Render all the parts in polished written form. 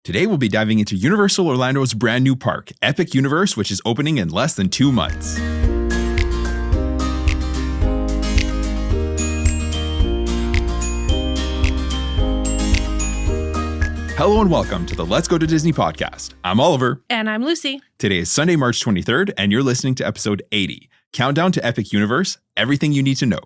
Today we'll be diving into Universal Orlando's brand new park, Epic Universe, which is opening in less than 2 months. Hello and welcome to the Let's Go to Disney podcast. I'm Oliver. And I'm Lucy. Today is Sunday, March 23rd, and you're listening to episode 80, Countdown to Epic Universe, Everything You Need to Know.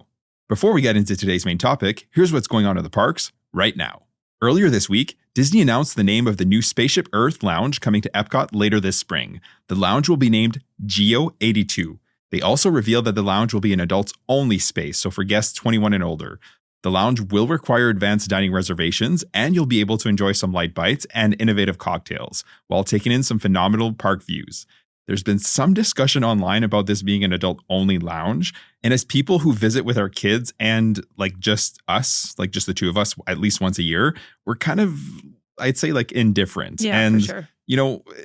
Before we get into today's main topic, here's what's going on in the parks right now. Earlier this week, Disney announced the name of the new Spaceship Earth Lounge coming to Epcot later this spring. The lounge will be named Geo 82. They also revealed that the lounge will be an adults-only space, so for guests 21 and older. The lounge will require advanced dining reservations, and you'll be able to enjoy some light bites and innovative cocktails while taking in some phenomenal park views. There's been some discussion online about this being an adult-only lounge, and as people who visit with our kids and just us, just the two of us at least once a year, we're kind of, I'd say, indifferent. Yeah, and, for sure.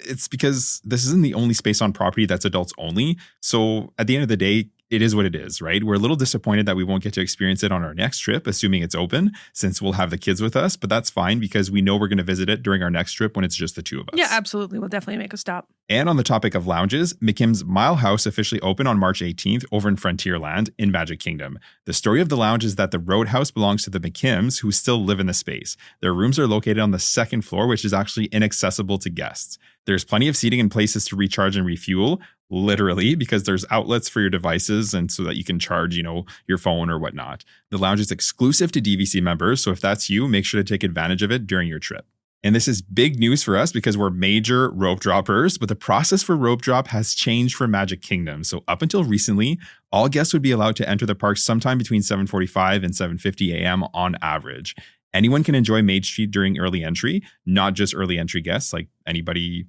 It's because this isn't the only space on property that's adults only. So at the end of the day, it is what it is, right? We're a little disappointed that we won't get to experience it on our next trip, assuming it's open, since we'll have the kids with us. But that's fine because we know we're going to visit it during our next trip when it's just the two of us. Yeah, absolutely. We'll definitely make a stop. And on the topic of lounges, McKim's Mile House officially opened on March 18th over in Frontierland in Magic Kingdom. The story of the lounge is that the Roadhouse belongs to the McKims, who still live in the space. Their rooms are located on the second floor, which is actually inaccessible to guests. There's plenty of seating and places to recharge and refuel, literally, because there's outlets for your devices and so that you can charge, your phone or whatnot. The lounge is exclusive to DVC members, so if that's you, make sure to take advantage of it during your trip. And this is big news for us because we're major rope droppers, but the process for rope drop has changed for Magic Kingdom. So up until recently, all guests would be allowed to enter the park sometime between 7:45 and 7:50 a.m. on average. Anyone can enjoy Main Street during early entry, not just early entry guests, like anybody,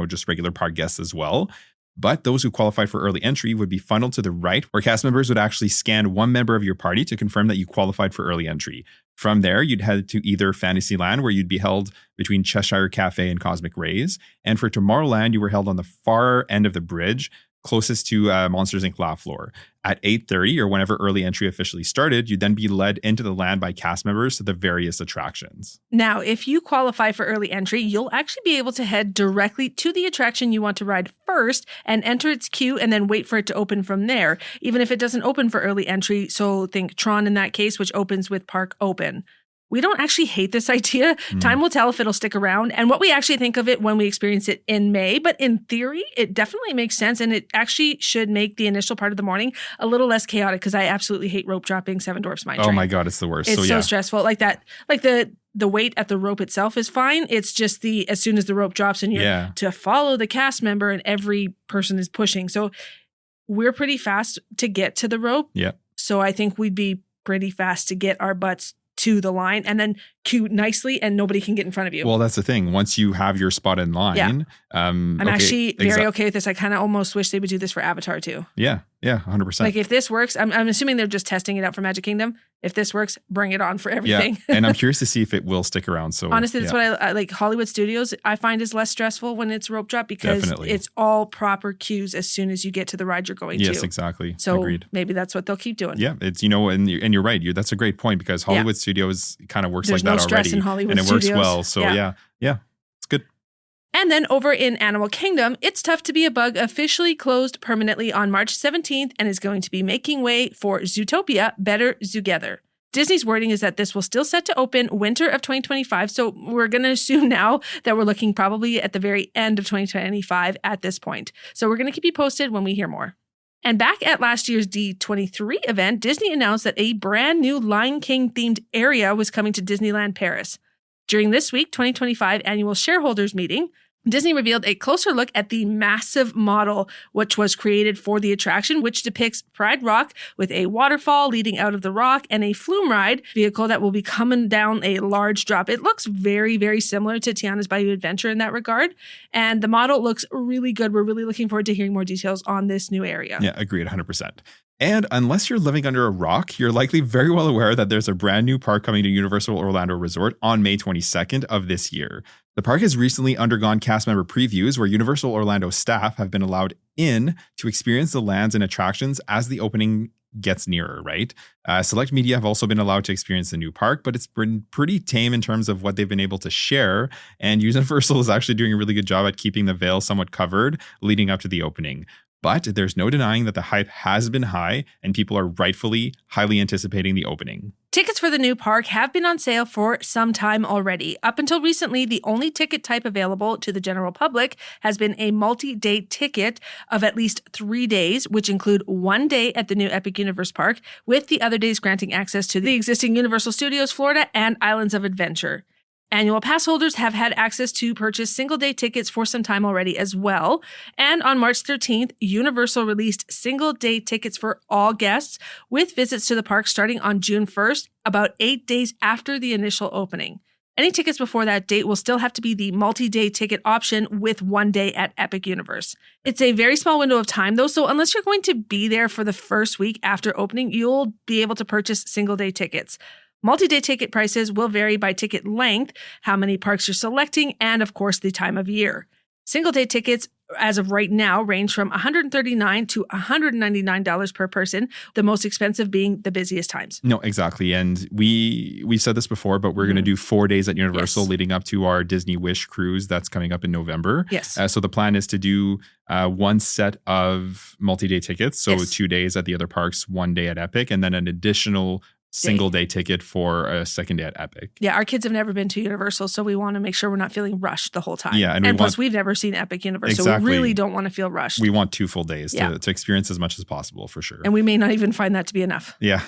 just regular park guests as well. But those who qualified for early entry would be funneled to the right, where cast members would actually scan one member of your party to confirm that you qualified for early entry. From there, you'd head to either Fantasyland, where you'd be held between Cheshire Cafe and Cosmic Rays. And for Tomorrowland, you were held on the far end of the bridge, closest to Monsters, Inc. Laugh Floor. At 8:30, or whenever early entry officially started, you'd then be led into the land by cast members to the various attractions. Now, if you qualify for early entry, you'll actually be able to head directly to the attraction you want to ride first and enter its queue and then wait for it to open from there, even if it doesn't open for early entry. So think Tron in that case, which opens with Park Open. We don't actually hate this idea. Time will tell if it'll stick around and what we actually think of it when we experience it in May. But in theory, it definitely makes sense. And it actually should make the initial part of the morning a little less chaotic because I absolutely hate rope dropping Seven Dwarfs Mine Train. Oh my God, it's the worst. It's so stressful. The wait at the rope itself is fine. It's just as soon as the rope drops and you're to follow the cast member and every person is pushing. So we're pretty fast to get to the rope. Yeah. So I think we'd be pretty fast to get our butts to the line and then queue nicely and nobody can get in front of you. Well, that's the thing. Once you have your spot in line, I'm actually very okay with this. I kind of almost wish they would do this for Avatar too. Yeah, 100%. If this works, I'm assuming they're just testing it out for Magic Kingdom. If this works, bring it on for everything. Yeah, and I'm curious to see if it will stick around. So honestly, that's what I like. Hollywood Studios, I find is less stressful when it's rope drop because it's all proper cues as soon as you get to the ride you're going to. Yes, exactly. So agreed. Maybe that's what they'll keep doing. Yeah, it's and you're right. That's a great point because Hollywood Studios kind of works There's like that no stress already, in Hollywood and it works Studios. well. So yeah, it's good. And then over in Animal Kingdom, It's Tough to Be a Bug officially closed permanently on March 17th and is going to be making way for Zootopia Better Zoogether. Disney's wording is that this will still set to open winter of 2025. So we're going to assume now that we're looking probably at the very end of 2025 at this point. So we're going to keep you posted when we hear more. And back at last year's D23 event, Disney announced that a brand new Lion King themed area was coming to Disneyland Paris. During this week, 2025 annual shareholders meeting, Disney revealed a closer look at the massive model which was created for the attraction, which depicts Pride Rock with a waterfall leading out of the rock and a flume ride vehicle that will be coming down a large drop. It looks very, very similar to Tiana's Bayou Adventure in that regard. And the model looks really good. We're really looking forward to hearing more details on this new area. Yeah, agreed 100%. And unless you're living under a rock, you're likely very well aware that there's a brand new park coming to Universal Orlando Resort on May 22nd of this year. The park has recently undergone cast member previews where Universal Orlando staff have been allowed in to experience the lands and attractions as the opening gets nearer, right? Select media have also been allowed to experience the new park, but it's been pretty tame in terms of what they've been able to share. And Universal is actually doing a really good job at keeping the veil somewhat covered leading up to the opening. But there's no denying that the hype has been high and people are rightfully highly anticipating the opening. Tickets for the new park have been on sale for some time already. Up until recently, the only ticket type available to the general public has been a multi-day ticket of at least 3 days, which include 1 day at the new Epic Universe Park, with the other days granting access to the existing Universal Studios Florida and Islands of Adventure. Annual pass holders have had access to purchase single-day tickets for some time already as well. And on March 13th, Universal released single-day tickets for all guests, with visits to the park starting on June 1st, about 8 days after the initial opening. Any tickets before that date will still have to be the multi-day ticket option with 1 day at Epic Universe. It's a very small window of time, though, so unless you're going to be there for the first week after opening, you'll be able to purchase single-day tickets. Multi-day ticket prices will vary by ticket length, how many parks you're selecting, and of course, the time of year. Single-day tickets, as of right now, range from $139 to $199 per person, the most expensive being the busiest times. No, exactly. And we said this before, but we're going to do 4 days at Universal leading up to our Disney Wish cruise that's coming up in November. Yes. So the plan is to do one set of multi-day tickets. So 2 days at the other parks, 1 day at Epic, and then an additional single day ticket for a second day at Epic. Yeah, our kids have never been to Universal, so we want to make sure we're not feeling rushed the whole time. Yeah, and plus we've never seen Epic Universe, so we really don't want to feel rushed. We want 2 full days to experience as much as possible, for sure. And we may not even find that to be enough. Yeah.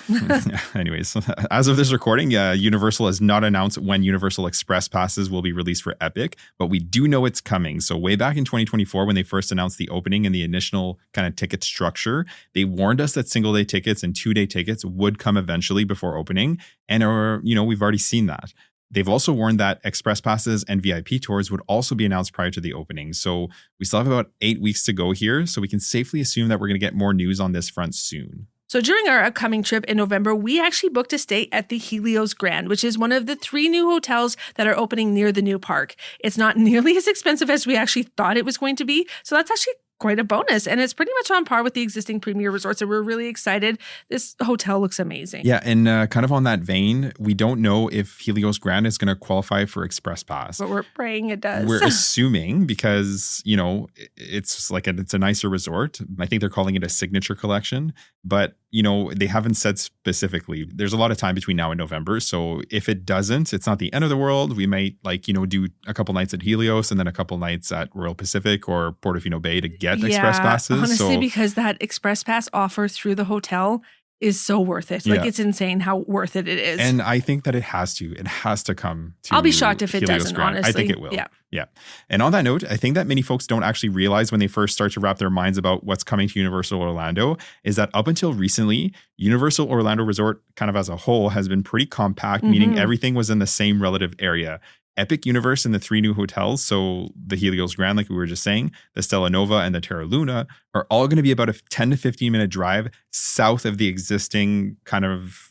Anyways, as of this recording, Universal has not announced when Universal Express passes will be released for Epic, but we do know it's coming. So way back in 2024, when they first announced the opening and the initial kind of ticket structure, they warned us that single day tickets and 2 day tickets would come eventually before opening. And we've already seen that. They've also warned that express passes and VIP tours would also be announced prior to the opening. So we still have about 8 weeks to go here. So we can safely assume that we're going to get more news on this front soon. So during our upcoming trip in November, we actually booked a stay at the Helios Grand, which is one of the 3 new hotels that are opening near the new park. It's not nearly as expensive as we actually thought it was going to be. So that's actually quite a bonus. And it's pretty much on par with the existing premier resorts. And we're really excited. This hotel looks amazing. Yeah. And kind of on that vein, we don't know if Helios Grand is going to qualify for Express Pass. But we're praying it does. We're assuming because, it's it's a nicer resort. I think they're calling it a signature collection. But, they haven't said specifically. There's a lot of time between now and November. So if it doesn't, it's not the end of the world. We might do a couple nights at Helios and then a couple nights at Royal Pacific or Portofino Bay to get Express Passes. Honestly, because that Express Pass offer through the hotel is so worth it. It's insane how worth it is. And I think that it has to come to I'll be shocked if it Helios doesn't, Grand. honestly. I think it will. Yeah. And on that note, I think that many folks don't actually realize when they first start to wrap their minds about what's coming to Universal Orlando is that up until recently, Universal Orlando Resort kind of as a whole has been pretty compact, meaning everything was in the same relative area. Epic Universe and the 3 new hotels, so the Helios Grand, like we were just saying, the Stella Nova and the Terra Luna, are all going to be about a 10 to 15 minute drive south of the existing kind of,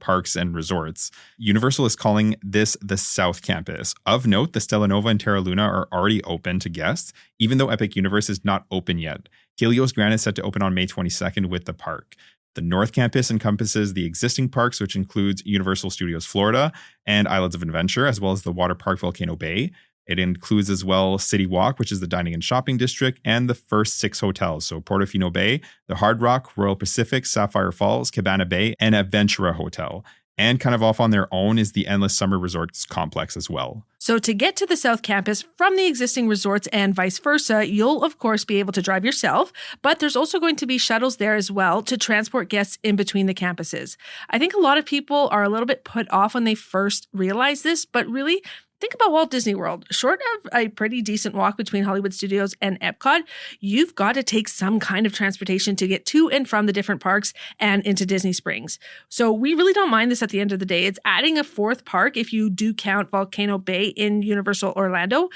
parks and resorts. Universal is calling this the South Campus. Of note, the Stella Nova and Terra Luna are already open to guests, even though Epic Universe is not open yet. Helios Grand is set to open on May 22nd with the park. The North Campus encompasses the existing parks, which includes Universal Studios Florida and Islands of Adventure, as well as the water park Volcano Bay. It includes as well City Walk, which is the dining and shopping district, and the first 6 hotels. So Portofino Bay, the Hard Rock, Royal Pacific, Sapphire Falls, Cabana Bay, and Aventura Hotel. And kind of off on their own is the Endless Summer Resorts complex as well. So to get to the South Campus from the existing resorts and vice versa, you'll of course be able to drive yourself, but there's also going to be shuttles there as well to transport guests in between the campuses. I think a lot of people are a little bit put off when they first realize this, but really, think about Walt Disney World. Short of a pretty decent walk between Hollywood Studios and Epcot, you've got to take some kind of transportation to get to and from the different parks and into Disney Springs. So we really don't mind this at the end of the day. It's adding a 4th park if you do count Volcano Bay in Universal Orlando.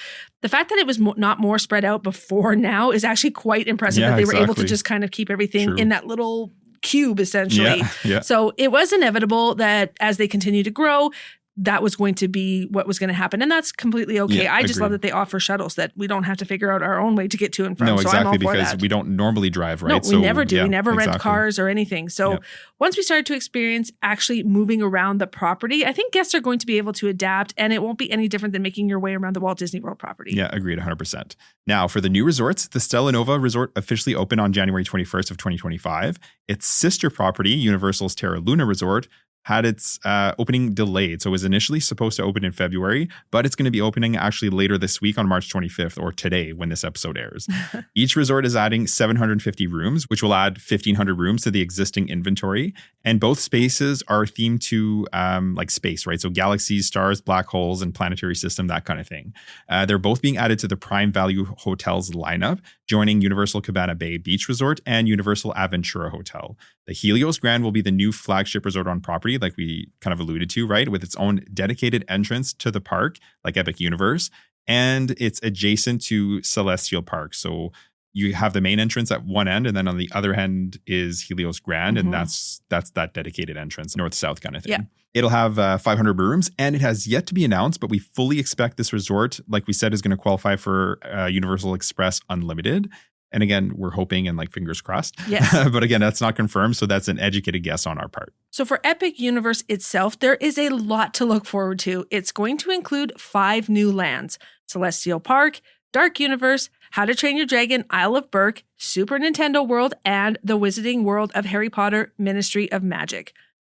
The fact that it was not more spread out before now is actually quite impressive that they were able to just kind of keep everything in that little cube, essentially. Yeah. So it was inevitable that as they continue to grow, that was going to be what was going to happen. And that's completely okay. Yeah, I just love agreed. that they offer shuttles that we don't have to figure out our own way to get to and from. No, So I'm all exactly, for because that. we don't normally drive, right? No, we never do. yeah, We never rent exactly. cars or anything. So Yep. once we started to experience actually moving around the property, I think guests are going to be able to adapt, and it won't be any different than making your way around the Walt Disney World property. Yeah, agreed 100%. Now, for the new resorts, the Stella Nova Resort officially opened on January 21st of 2025. Its sister property, Universal's Terra Luna Resort, had its opening delayed. So it was initially supposed to open in February, but it's going to be opening actually later this week on March 25th, or today when this episode airs. Each resort is adding 750 rooms, which will add 1,500 rooms to the existing inventory. And both spaces are themed to like space, right? So galaxies, stars, black holes, and planetary system, that kind of thing. They're both being added to the Prime Value Hotels lineup, joining Universal Cabana Bay Beach Resort and Universal Aventura Hotel. The Helios Grand will be the new flagship resort on property, like we kind of alluded to, right? With its own dedicated entrance to the park, like Epic Universe, and it's adjacent to Celestial Park. So you have the main entrance at one end, and then on the other end is Helios Grand, and that's that dedicated entrance, north-south kind of thing. Yeah. It'll have 500 rooms, and it has yet to be announced, but we fully expect this resort, like we said, is going to qualify for Universal Express Unlimited. And again, we're hoping and like fingers crossed. Yes. But again, that's not confirmed. So that's an educated guess on our part. So for Epic Universe itself, there is a lot to look forward to. It's going to include 5 new lands: Celestial Park, Dark Universe, How to Train Your Dragon, Isle of Berk, Super Nintendo World, and the Wizarding World of Harry Potter, Ministry of Magic.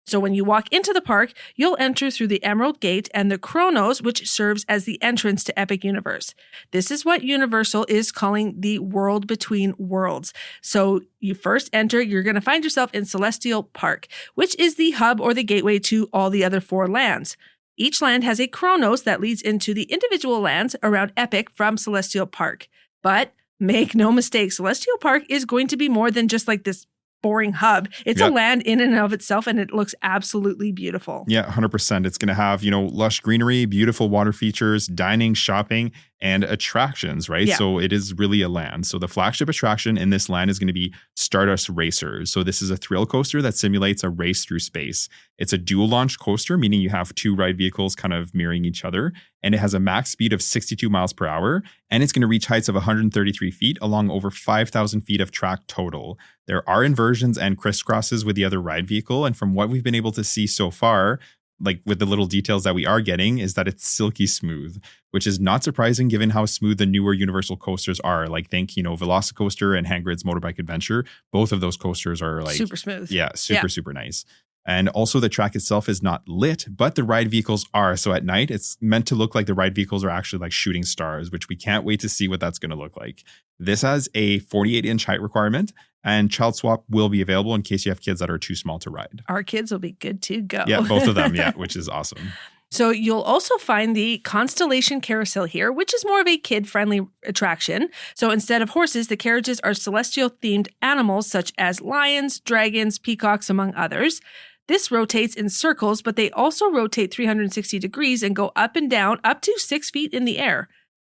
So when you walk into the park, you'll enter through the Emerald Gate and the Chronos, which serves as the entrance to Epic Universe. This is what Universal is calling the world between worlds. So you first enter, you're going to find yourself in Celestial Park, which is the hub or the gateway to all the other 4 lands. Each land has a Chronos that leads into the individual lands around Epic from Celestial Park. But make no mistake, Celestial Park is going to be more than just like this boring hub. It's a land in and of itself, and it looks absolutely beautiful. Yeah, 100%. It's going to have, lush greenery, beautiful water features, dining, shopping, and attractions, right? Yeah. So it is really a land. So the flagship attraction in this land is going to be Stardust Racers. So this is a thrill coaster that simulates a race through space. It's a dual launch coaster, meaning you have 2 ride vehicles kind of mirroring each other. And it has a max speed of 62 miles per hour. And it's going to reach heights of 133 feet along over 5,000 feet of track total. There are inversions and crisscrosses with the other ride vehicle. And from what we've been able to see so far, like with the little details that we are getting, is that it's silky smooth, which is not surprising given how smooth the newer Universal coasters are. Like think, Velocicoaster and Hagrid's Motorbike Adventure. Both of those coasters are like super smooth. Yeah, super nice. And also the track itself is not lit, but the ride vehicles are. So at night, it's meant to look like the ride vehicles are actually like shooting stars, which we can't wait to see what that's going to look like. This has a 48-inch height requirement, and child swap will be available in case you have kids that are too small to ride. Our kids will be good to go. Yeah, both of them, which is awesome. So you'll also find the Constellation Carousel here, which is more of a kid-friendly attraction. So instead of horses, the carriages are celestial-themed animals such as lions, dragons, peacocks, among others. This rotates in circles, but they also rotate 360 degrees and go up and down up to 6 feet in the air.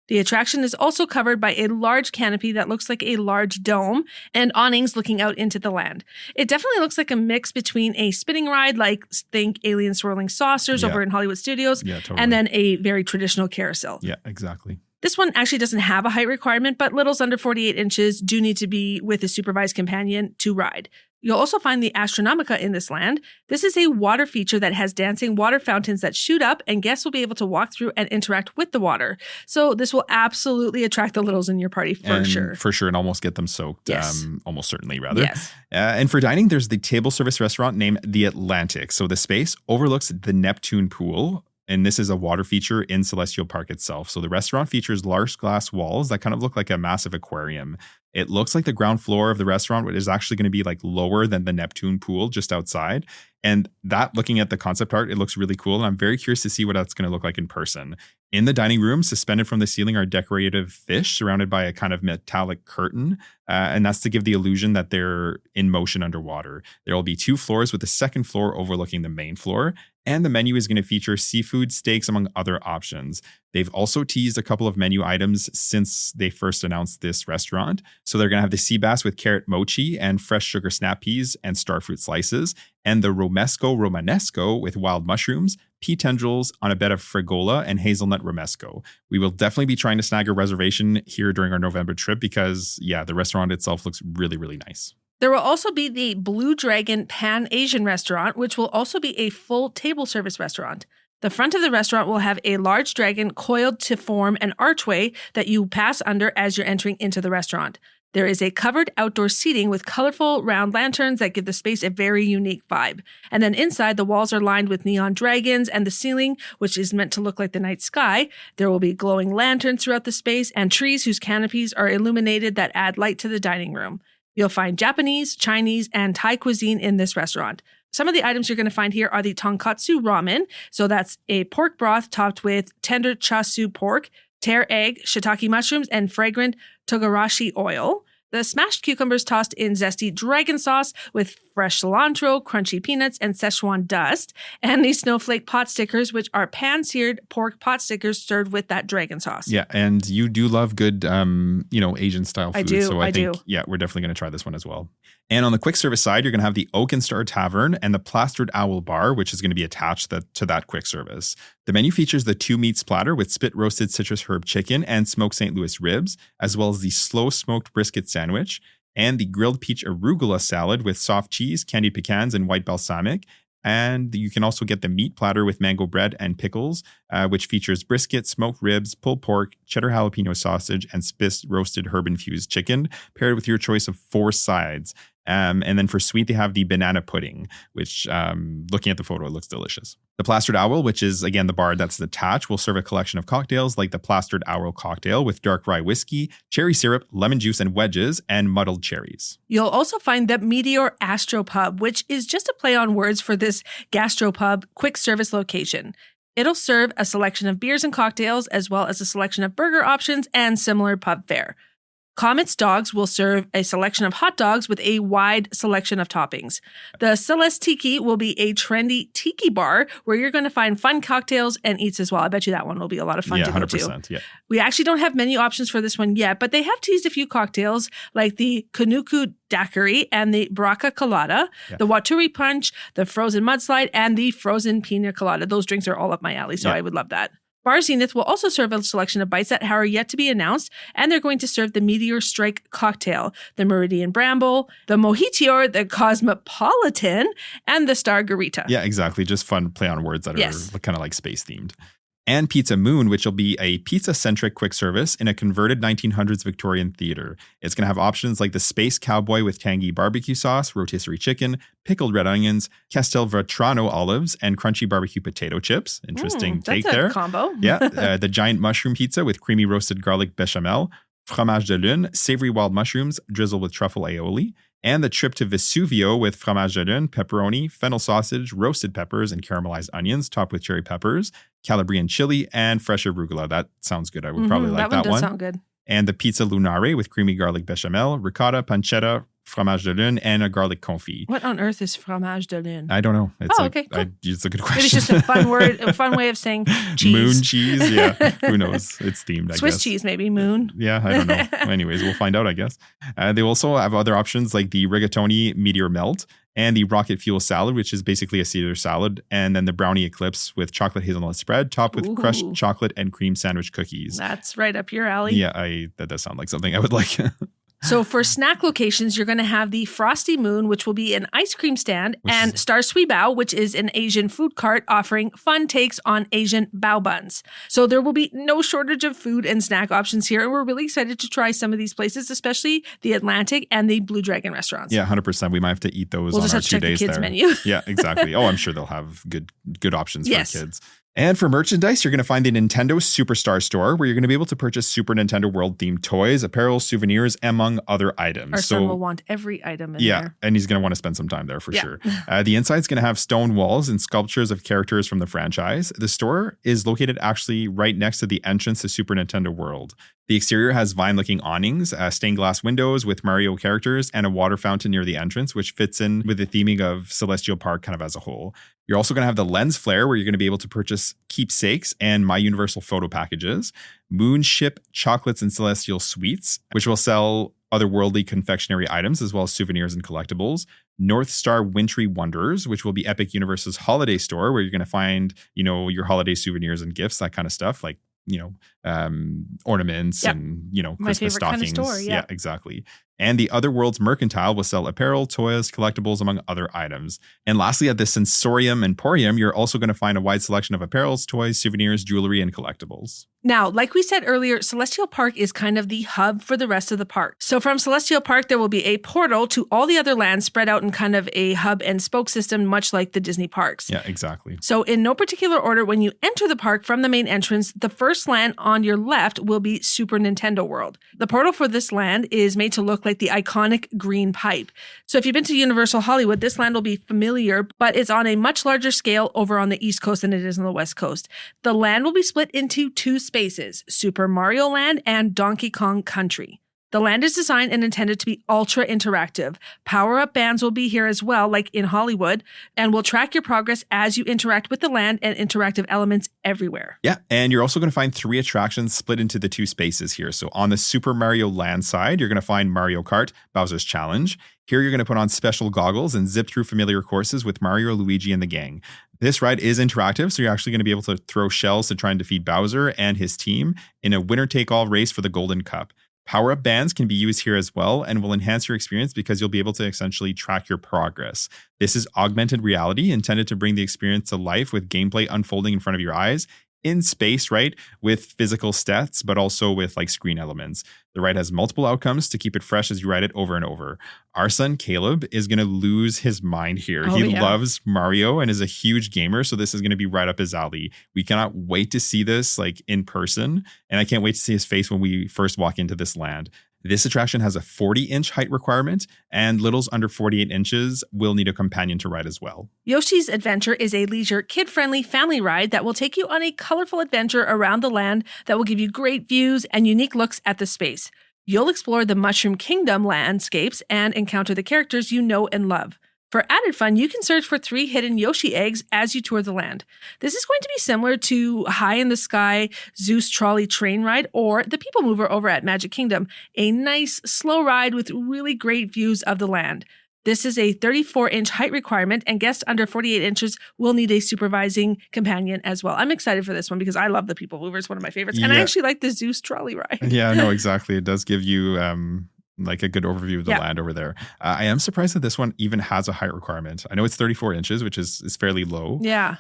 The attraction is also covered by a large canopy that looks like a large dome and awnings looking out into the land. It definitely looks like a mix between a spinning ride, like think Alien Swirling Saucers over in Hollywood Studios, and then a very traditional carousel. Yeah, exactly. This one actually doesn't have a height requirement, but littles under 48 inches do need to be with a supervised companion to ride. You'll also find the Astronomica in this land. This is a water feature that has dancing water fountains that shoot up, and guests will be able to walk through and interact with the water. So this will absolutely attract the littles in your party for sure. For sure, and almost get them soaked. Yes. Almost certainly, rather. Yes. And for dining, there's the table service restaurant named The Atlantic. So the space overlooks the Neptune Pool. And this is a water feature in Celestial Park itself. So the restaurant features large glass walls that kind of look like a massive aquarium. It looks like the ground floor of the restaurant is actually going to be like lower than the Neptune Pool just outside. And that, looking at the concept art, it looks really cool. And I'm very curious to see what that's going to look like in person. In the dining room, suspended from the ceiling, are decorative fish surrounded by a kind of metallic curtain. And that's to give the illusion that they're in motion underwater. There will be 2 floors with the second floor overlooking the main floor. And the menu is going to feature seafood, steaks, among other options. They've also teased a couple of menu items since they first announced this restaurant. So they're going to have the sea bass with carrot mochi and fresh sugar snap peas and starfruit slices, and the romesco romanesco with wild mushrooms, pea tendrils on a bed of frigola, and hazelnut romesco. We will definitely be trying to snag a reservation here during our November trip because, yeah, the restaurant itself looks really, really nice. There will also be the Blue Dragon Pan-Asian restaurant, which will also be a full table service restaurant. The front of the restaurant will have a large dragon coiled to form an archway that you pass under as you're entering into the restaurant. There is a covered outdoor seating with colorful round lanterns that give the space a very unique vibe. And then inside, the walls are lined with neon dragons, and the ceiling, which is meant to look like the night sky. There will be glowing lanterns throughout the space and trees whose canopies are illuminated that add light to the dining room. You'll find Japanese, Chinese, and Thai cuisine in this restaurant. Some of the items you're going to find here are the tonkatsu ramen. So that's a pork broth topped with tender chasu pork, tare egg, shiitake mushrooms, and fragrant togarashi oil. The smashed cucumbers tossed in zesty dragon sauce with fresh cilantro, crunchy peanuts, and Szechuan dust. And these snowflake pot stickers, which are pan-seared pork pot stickers served with that dragon sauce. Yeah, and you do love good, Asian style food. I do, so I think, yeah, we're definitely going to try this one as well. And on the quick service side, you're going to have the Oak and Star Tavern and the Plastered Owl Bar, which is going to be attached to that quick service. The menu features the 2 meats platter with spit roasted citrus herb chicken and smoked St. Louis ribs, as well as the slow smoked brisket sandwich and the grilled peach arugula salad with soft cheese, candied pecans, and white balsamic. And you can also get the meat platter with mango bread and pickles, which features brisket, smoked ribs, pulled pork, cheddar jalapeno sausage, and Spice roasted herb-infused chicken, paired with your choice of 4 sides. And then for sweet, they have the banana pudding, which, looking at the photo, it looks delicious. The Plastered Owl, which is, again, the bar that's attached, will serve a collection of cocktails like the Plastered Owl cocktail with dark rye whiskey, cherry syrup, lemon juice and wedges, and muddled cherries. You'll also find the Meteor Astropub, which is just a play on words for this gastropub quick service location. It'll serve a selection of beers and cocktails, as well as a selection of burger options and similar pub fare. Comet's Dogs will serve a selection of hot dogs with a wide selection of toppings. The Celeste Tiki will be a trendy tiki bar where you're going to find fun cocktails and eats as well. I bet you that one will be a lot of fun to go to. 100%. Yeah. We actually don't have menu options for this one yet, but they have teased a few cocktails like the Kanuku Daiquiri and the Braca Colada, the Waturi Punch, the Frozen Mudslide, and the Frozen Pina Colada. Those drinks are all up my alley, so I would love that. Bar Zenith will also serve a selection of bites that are yet to be announced, and they're going to serve the Meteor Strike cocktail, the Meridian Bramble, the Mojitior, the Cosmopolitan, and the Star Garita. Yeah, exactly. Just fun play on words that are kind of like space themed. And Pizza Moon, which will be a pizza-centric quick service in a converted 1900s Victorian theater. It's going to have options like the Space Cowboy with tangy barbecue sauce, rotisserie chicken, pickled red onions, Castelvetrano olives, and crunchy barbecue potato chips. Interesting take there. That's a combo. Yeah, the giant mushroom pizza with creamy roasted garlic bechamel, fromage de lune, savory wild mushrooms drizzled with truffle aioli, and the trip to Vesuvio with fromage de lune, pepperoni, fennel sausage, roasted peppers, and caramelized onions topped with cherry peppers, Calabrian chili, and fresh arugula. That sounds good. I would probably like that one. That one does sound good. And the pizza lunare with creamy garlic bechamel, ricotta, pancetta, fromage de lune, and a garlic confit. What on earth is fromage de lune? I don't know. It's okay, cool. It's a good question. Maybe it's just a fun word, a fun way of saying cheese. Moon cheese, yeah. Who knows? It's themed, I guess. Swiss cheese, maybe. Moon. Yeah, I don't know. Anyways, we'll find out, I guess. They also have other options like the rigatoni meteor melt and the rocket fuel salad, which is basically a Caesar salad, and then the brownie eclipse with chocolate hazelnut spread topped with crushed chocolate and cream sandwich cookies. That's right up your alley. Yeah, that does sound like something I would like. So for snack locations, you're going to have the Frosty Moon, which will be an ice cream stand, and Star Sui Bao, which is an Asian food cart offering fun takes on Asian bao buns. So there will be no shortage of food and snack options here, and we're really excited to try some of these places, especially the Atlantic and the Blue Dragon restaurants. Yeah, 100%. We might have to eat those on our 2 days there. We'll just have to check the kids' menu. Yeah, exactly. Oh, I'm sure they'll have good options for kids. And for merchandise, you're going to find the Nintendo Superstar store where you're going to be able to purchase Super Nintendo World themed toys, apparel, souvenirs, among other items. Our son will want every item in there. Yeah, and he's going to want to spend some time there for sure. The inside's going to have stone walls and sculptures of characters from the franchise. The store is located actually right next to the entrance to Super Nintendo World. The exterior has vine-looking awnings, stained glass windows with Mario characters, and a water fountain near the entrance, which fits in with the theming of Celestial Park kind of as a whole. You're also going to have the Lens Flare, where you're going to be able to purchase keepsakes and My Universal photo packages, Moonship chocolates and celestial sweets, which will sell otherworldly confectionery items as well as souvenirs and collectibles. North Star Wintry Wonders, which will be Epic Universe's holiday store, where you're going to find, your holiday souvenirs and gifts, that kind of stuff, like, ornaments and, My Christmas favorite kind of stockings. store, yeah. Yeah, exactly. And the Otherworlds Mercantile will sell apparel, toys, collectibles, among other items. And lastly, at the Sensorium Emporium, you're also going to find a wide selection of apparels, toys, souvenirs, jewelry, and collectibles. Now, like we said earlier, Celestial Park is kind of the hub for the rest of the park. So from Celestial Park, there will be a portal to all the other lands spread out in kind of a hub and spoke system, much like the Disney parks. Yeah, exactly. So in no particular order, when you enter the park from the main entrance, the first land on your left will be Super Nintendo World. The portal for this land is made to look like the iconic green pipe. So if you've been to Universal Hollywood, this land will be familiar, but it's on a much larger scale over on the East Coast than it is on the West Coast. The land will be split into two spaces, Super Mario Land and Donkey Kong Country. The land is designed and intended to be ultra interactive. Power-up bands will be here as well, like in Hollywood, and will track your progress as you interact with the land and interactive elements everywhere. Yeah, and you're also going to find 3 attractions split into the 2 spaces here. So on the Super Mario Land side, you're going to find Mario Kart, Bowser's Challenge. Here you're going to put on special goggles and zip through familiar courses with Mario, Luigi, and the gang. This ride is interactive, so you're actually going to be able to throw shells to try and defeat Bowser and his team in a winner-take-all race for the Golden Cup. Power-up bands can be used here as well and will enhance your experience because you'll be able to essentially track your progress. This is augmented reality intended to bring the experience to life with gameplay unfolding in front of your eyes in space, right? With physical stats, but also with like screen elements. The ride has multiple outcomes to keep it fresh as you ride it over and over. Our son Caleb is going to lose his mind here. Oh, he yeah. loves Mario and is a huge gamer, so this is going to be right up his alley. We cannot wait to see this like in person, and I can't wait to see his face when we first walk into this land. This attraction has a 40-inch height requirement, and littles under 48 inches will need a companion to ride as well. Yoshi's Adventure is a leisure, kid-friendly family ride that will take you on a colorful adventure around the land that will give you great views and unique looks at the space. You'll explore the Mushroom Kingdom landscapes and encounter the characters you know and love. For added fun, you can search for 3 hidden Yoshi eggs as you tour the land. This is going to be similar to High in the Sky, Zeus Trolley Train Ride, or the People Mover over at Magic Kingdom, a nice, slow ride with really great views of the land. This is a 34-inch height requirement, and guests under 48 inches will need a supervising companion as well. I'm excited for this one because I love the People Mover. It's one of my favorites. And I actually like the Zeus Trolley Ride. Yeah, no, exactly. It does give you like a good overview of the land over there. I am surprised that this one even has a height requirement. I know it's 34 inches, which is fairly low. Yeah.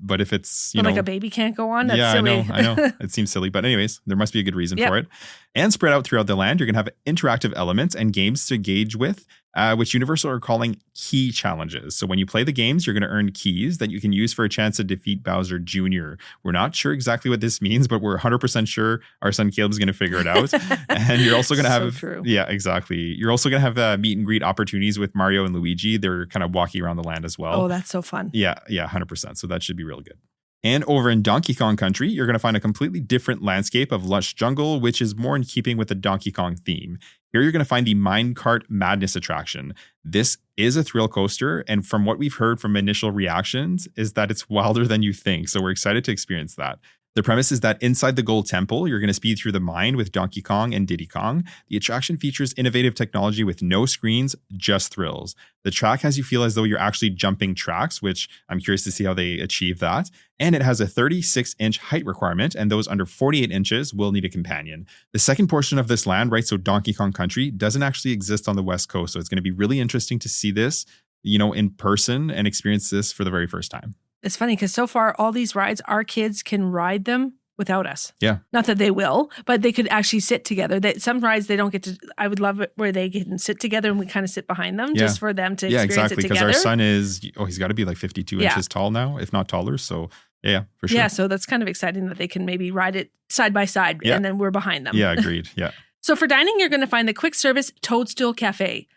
But if it's, but like a baby can't go on, that's silly. I know. It seems silly. But anyways, there must be a good reason for it. And spread out throughout the land, you're going to have interactive elements and games to engage with, which Universal are calling key challenges. So when you play the games, you're going to earn keys that you can use for a chance to defeat Bowser Jr. We're not sure exactly what this means, but we're 100% sure our son Caleb is going to figure it out. And you're also going to have, true. Yeah, exactly. You're also going to have meet and greet opportunities with Mario and Luigi. They're kind of walking around the land as well. Oh, that's so fun. Yeah, 100%. So that should be really good. And over in Donkey Kong Country, you're going to find a completely different landscape of lush jungle, which is more in keeping with the Donkey Kong theme. Here you're going to find the Minecart Madness attraction. This is a thrill coaster, and from what we've heard from initial reactions is that it's wilder than you think. So we're excited to experience that. The premise is that inside the Gold Temple, you're going to speed through the mine with Donkey Kong and Diddy Kong. The attraction features innovative technology with no screens, just thrills. The track has you feel as though you're actually jumping tracks, which I'm curious to see how they achieve that. And it has a 36-inch height requirement, and those under 48 inches will need a companion. The second portion of this land, right, so Donkey Kong Country, doesn't actually exist on the West Coast. So it's going to be really interesting to see this, in person and experience this for the very first time. It's funny because so far, all these rides, our kids can ride them without us. Yeah. Not that they will, but they could actually sit together. Some rides they don't get to. I would love it where they can sit together and we kind of sit behind them just for them to experience it together. Because our son is, he's got to be like 52 inches tall now, if not taller. So yeah, for sure. Yeah, so that's kind of exciting that they can maybe ride it side by side and then we're behind them. Yeah, agreed. Yeah. So for dining, you're going to find the quick service Toadstool Cafe.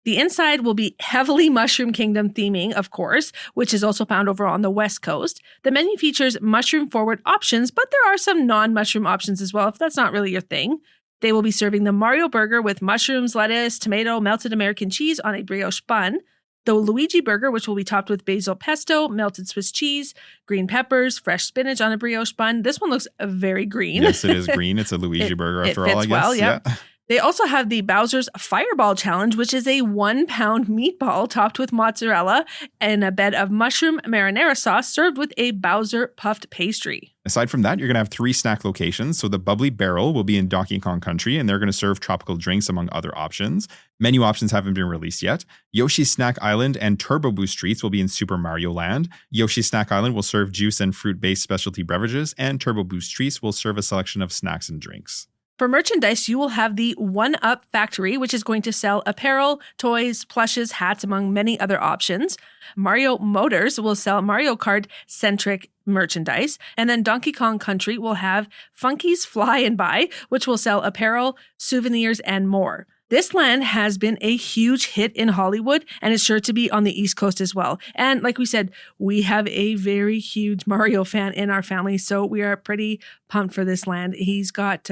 The inside will be heavily Mushroom Kingdom theming, of course, which is also found over on the West Coast. The menu features mushroom-forward options, but there are some non-mushroom options as well, if that's not really your thing. They will be serving the Mario Burger with mushrooms, lettuce, tomato, melted American cheese on a brioche bun. The Luigi burger, which will be topped with basil pesto, melted Swiss cheese, green peppers, fresh spinach on a brioche bun. This one looks very green. Yes, it is green. It's a Luigi burger after all, I guess. Well, yeah. They also have the Bowser's Fireball Challenge, which is a 1 pound meatball topped with mozzarella and a bed of mushroom marinara sauce served with a Bowser puffed pastry. Aside from that, you're going to have 3 snack locations. So the Bubbly Barrel will be in Donkey Kong Country, and they're going to serve tropical drinks among other options. Menu options haven't been released yet. Yoshi's Snack Island and Turbo Boost Treats will be in Super Mario Land. Yoshi's Snack Island will serve juice and fruit-based specialty beverages, and Turbo Boost Treats will serve a selection of snacks and drinks. For merchandise, you will have the One Up Factory, which is going to sell apparel, toys, plushes, hats, among many other options. Mario Motors will sell Mario Kart-centric merchandise. And then Donkey Kong Country will have Funky's Fly and Buy, which will sell apparel, souvenirs, and more. This land has been a huge hit in Hollywood and is sure to be on the East Coast as well. And like we said, we have a very huge Mario fan in our family, so we are pretty pumped for this land. He's got...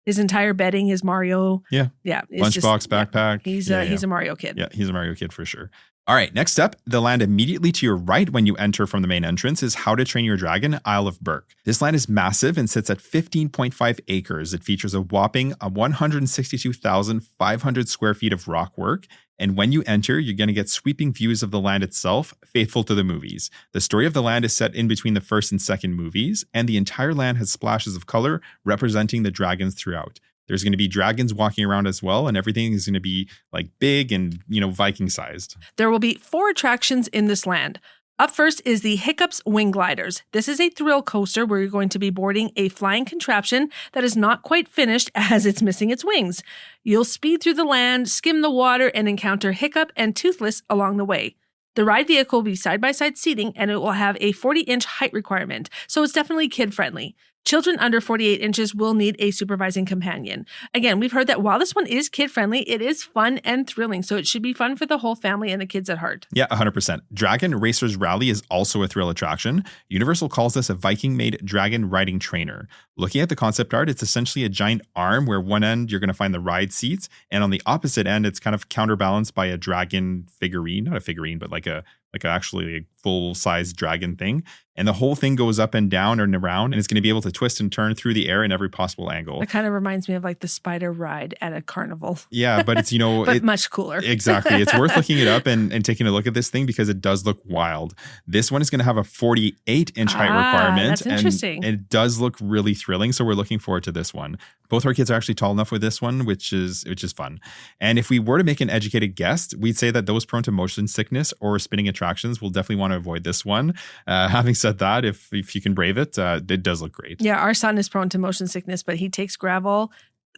his entire bedding is Mario. Yeah. It's Lunchbox, backpack. He's a Mario kid. Yeah, he's a Mario kid for sure. All right, next up, the land immediately to your right when you enter from the main entrance is How to Train Your Dragon, Isle of Berk. This land is massive and sits at 15.5 acres. It features a whopping 162,500 square feet of rock work. And when you enter, you're going to get sweeping views of the land itself, faithful to the movies. The story of the land is set in between the first and second movies, and the entire land has splashes of color representing the dragons throughout. There's going to be dragons walking around as well, and everything is going to be like big and, Viking sized. There will be 4 attractions in this land. Up first is the Hiccups Wing Gliders. This is a thrill coaster where you're going to be boarding a flying contraption that is not quite finished as it's missing its wings. You'll speed through the land, skim the water, and encounter Hiccup and Toothless along the way. The ride vehicle will be side-by-side seating, and it will have a 40-inch height requirement, so it's definitely kid-friendly. Children under 48 inches will need a supervising companion. Again, we've heard that while this one is kid-friendly, it is fun and thrilling, so it should be fun for the whole family and the kids at heart. Yeah, 100%. Dragon Racers Rally is also a thrill attraction. Universal calls this a Viking-made dragon riding trainer. Looking at the concept art, it's essentially a giant arm where one end you're going to find the ride seats, and on the opposite end, it's kind of counterbalanced by a dragon figurine, not a figurine, but like actually a full-size dragon thing. And the whole thing goes up and down and around, and it's going to be able to twist and turn through the air in every possible angle. It kind of reminds me of like the spider ride at a carnival. Yeah, but it's, but much cooler. Exactly. It's worth looking it up and taking a look at this thing because it does look wild. This one is going to have a 48-inch height requirement. That's interesting. And it does look really thrilling, so we're looking forward to this one. Both our kids are actually tall enough with this one, which is fun. And if we were to make an educated guess, we'd say that those prone to motion sickness or spinning attractions will definitely want to avoid this one. Having said that, if you can brave it, it does look great. Yeah, our son is prone to motion sickness, but he takes gravel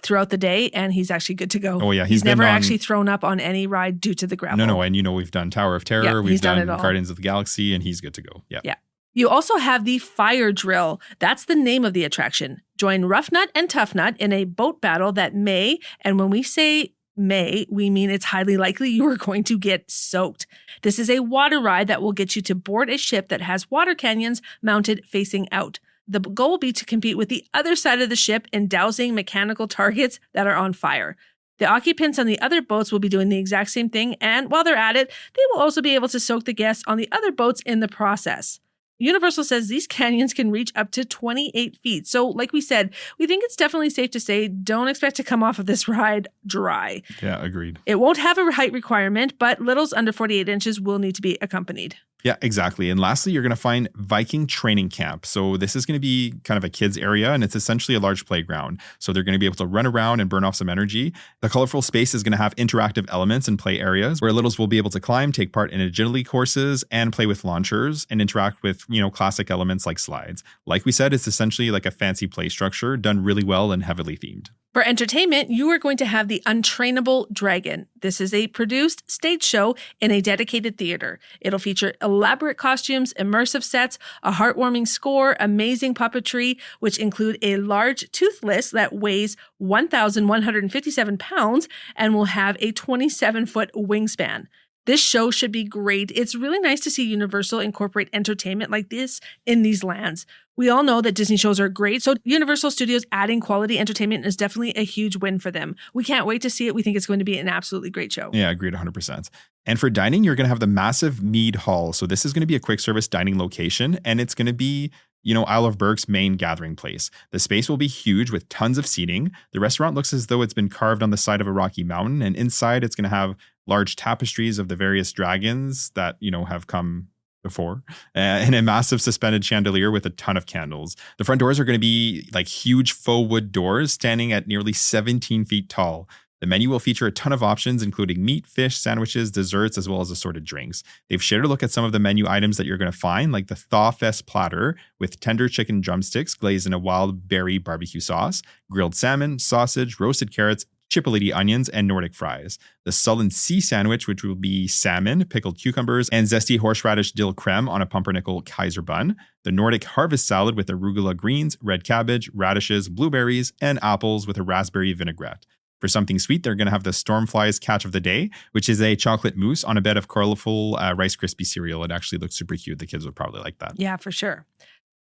throughout the day and he's actually good to go. Oh yeah, he's never actually thrown up on any ride due to the gravel. No, and we've done Tower of Terror, yeah, we've done Guardians of the Galaxy, and he's good to go. Yeah. You also have the Fire Drill. That's the name of the attraction. Join Rough Nut and Tough Nut in a boat battle that may, and when we say may, we mean it's highly likely you are going to get soaked. This is a water ride that will get you to board a ship that has water canyons mounted facing out. The goal will be to compete with the other side of the ship in dousing mechanical targets that are on fire. The occupants on the other boats will be doing the exact same thing, and while they're at it, they will also be able to soak the guests on the other boats in the process. Universal says these canyons can reach up to 28 feet. So like we said, we think it's definitely safe to say don't expect to come off of this ride dry. Yeah, agreed. It won't have a height requirement, but littles under 48 inches will need to be accompanied. Yeah, exactly. And lastly, you're going to find Viking Training Camp. So this is going to be kind of a kids area, and it's essentially a large playground. So they're going to be able to run around and burn off some energy. The colorful space is going to have interactive elements and play areas where littles will be able to climb, take part in agility courses, and play with launchers and interact with, classic elements like slides. Like we said, it's essentially like a fancy play structure done really well and heavily themed. For entertainment, you are going to have the Untrainable Dragon. This is a produced stage show in a dedicated theater. It'll feature elaborate costumes, immersive sets, a heartwarming score, amazing puppetry, which include a large Toothless that weighs 1,157 pounds and will have a 27-foot wingspan. This show should be great. It's really nice to see Universal incorporate entertainment like this in these lands. We all know that Disney shows are great, so Universal Studios adding quality entertainment is definitely a huge win for them. We can't wait to see it. We think it's going to be an absolutely great show. Yeah, agreed 100%. And for dining, you're going to have the massive Mead Hall. So this is going to be a quick service dining location, and it's going to be, Isle of Berk's main gathering place. The space will be huge with tons of seating. The restaurant looks as though it's been carved on the side of a rocky mountain, and inside it's going to have large tapestries of the various dragons that, have come before, and a massive suspended chandelier with a ton of candles. The front doors are going to be like huge faux wood doors standing at nearly 17 feet tall. The menu will feature a ton of options, including meat, fish, sandwiches, desserts, as well as assorted drinks. They've shared a look at some of the menu items that you're going to find, like the Thaw Fest platter with tender chicken drumsticks glazed in a wild berry barbecue sauce, grilled salmon, sausage, roasted carrots, Chipolata onions, and Nordic fries. The Sullen Sea sandwich, which will be salmon, pickled cucumbers, and zesty horseradish dill creme on a pumpernickel Kaiser bun. The Nordic harvest salad with arugula greens, red cabbage, radishes, blueberries, and apples with a raspberry vinaigrette. For something sweet, they're going to have the Stormflies catch of the day, which is a chocolate mousse on a bed of colorful Rice Krispie cereal. It actually looks super cute. The kids would probably like that. Yeah, for sure.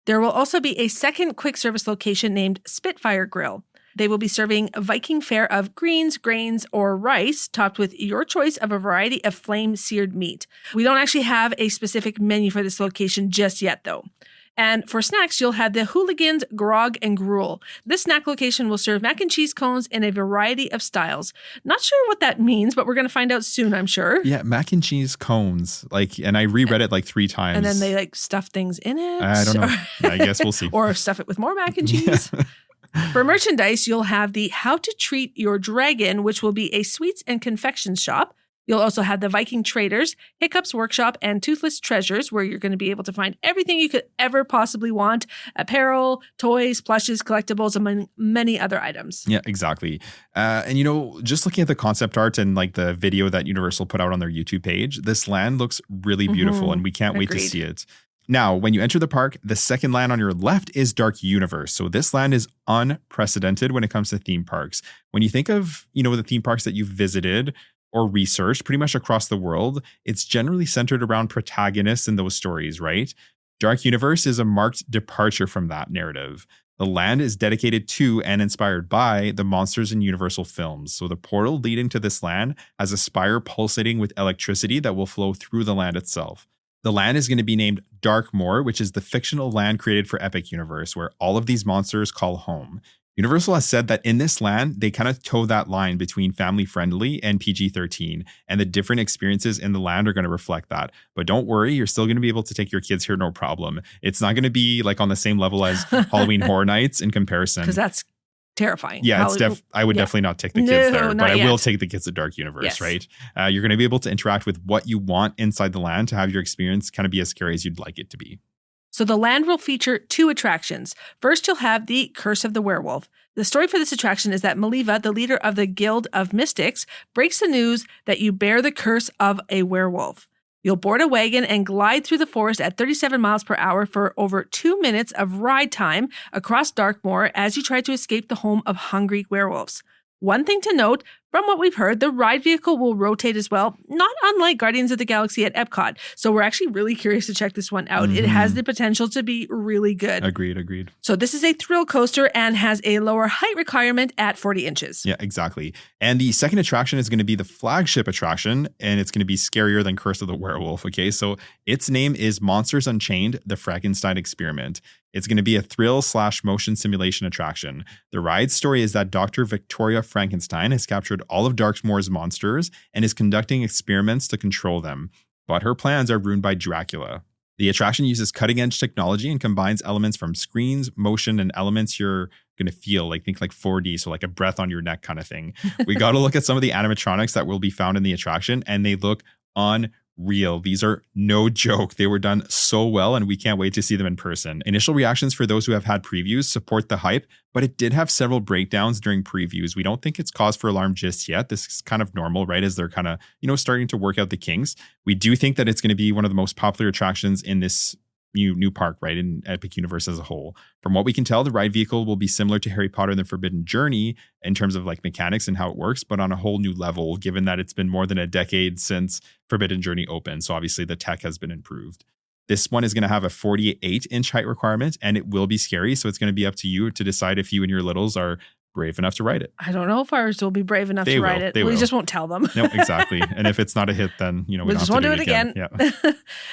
There will also be a second quick service location named Spitfire Grill. They will be serving Viking fare of greens, grains, or rice, topped with your choice of a variety of flame-seared meat. We don't actually have a specific menu for this location just yet, though. And for snacks, you'll have the Hooligans Grog and Gruel. This snack location will serve mac and cheese cones in a variety of styles. Not sure what that means, but we're going to find out soon, I'm sure. Yeah, mac and cheese cones. And I reread it 3 times. And then they stuff things in it. I don't know. I guess we'll see. Or stuff it with more mac and cheese. For merchandise, you'll have the How to Treat Your Dragon, which will be a sweets and confections shop. You'll also have the Viking Traders, Hiccup's Workshop, and Toothless Treasures, where you're going to be able to find everything you could ever possibly want: apparel, toys, plushes, collectibles, among many other items. Yeah, exactly. And just looking at the concept art and the video that Universal put out on their YouTube page, this land looks really beautiful, and we can't wait to see it. Now, when you enter the park, the second land on your left is Dark Universe. So this land is unprecedented when it comes to theme parks. When you think of, the theme parks that you've visited or researched pretty much across the world, it's generally centered around protagonists in those stories, right? Dark Universe is a marked departure from that narrative. The land is dedicated to and inspired by the monsters in Universal films. So the portal leading to this land has a spire pulsating with electricity that will flow through the land itself. The land is going to be named Darkmoor, which is the fictional land created for Epic Universe, where all of these monsters call home. Universal has said that in this land, they kind of toe that line between family-friendly and PG-13, and the different experiences in the land are going to reflect that. But don't worry, you're still going to be able to take your kids here, no problem. It's not going to be on the same level as Halloween Horror Nights in comparison. Because that's terrifying. Yeah, I would definitely not take the kids there, but I will take the kids to Dark Universe, right? You're going to be able to interact with what you want inside the land to have your experience kind of be as scary as you'd like it to be. So the land will feature 2 attractions. First, you'll have the Curse of the Werewolf. The story for this attraction is that Maliva, the leader of the Guild of Mystics, breaks the news that you bear the curse of a werewolf. You'll board a wagon and glide through the forest at 37 miles per hour for over 2 minutes of ride time across Darkmoor as you try to escape the home of hungry werewolves. One thing to note, from what we've heard, the ride vehicle will rotate as well, not unlike Guardians of the Galaxy at Epcot. So we're actually really curious to check this one out. It has the potential to be really good. Agreed. So this is a thrill coaster and has a lower height requirement at 40 inches. Yeah, exactly. And the second attraction is going to be the flagship attraction, and it's going to be scarier than Curse of the Werewolf, okay? So its name is Monsters Unchained, the Frankenstein Experiment. It's going to be a thrill/motion simulation attraction. The ride's story is that Dr. Victoria Frankenstein has captured all of Darkmoor's monsters and is conducting experiments to control them. But her plans are ruined by Dracula. The attraction uses cutting-edge technology and combines elements from screens, motion, and elements you're going to feel, think 4D, so a breath on your neck kind of thing. We got to look at some of the animatronics that will be found in the attraction, and they look unreal. These are no joke. They were done so well, and we can't wait to see them in person. Initial reactions for those who have had previews support the hype, but it did have several breakdowns during previews. We don't think it's cause for alarm just yet. This is kind of normal, right? As they're kind of, starting to work out the kinks. We do think that it's going to be one of the most popular attractions in this new park, right, in Epic Universe as a whole. From what we can tell, the ride vehicle will be similar to Harry Potter and the Forbidden Journey in terms of like mechanics and how it works, but on a whole new level, given that it's been more than a decade since Forbidden Journey opened. So obviously the tech has been improved. This one is going to have a 48-inch height requirement, and it will be scary. So it's going to be up to you to decide if you and your littles are brave enough to ride it. I don't know if ours will be brave enough to ride it. We just won't tell them. No, exactly. And if it's not a hit, then we just won't do it again. Yeah.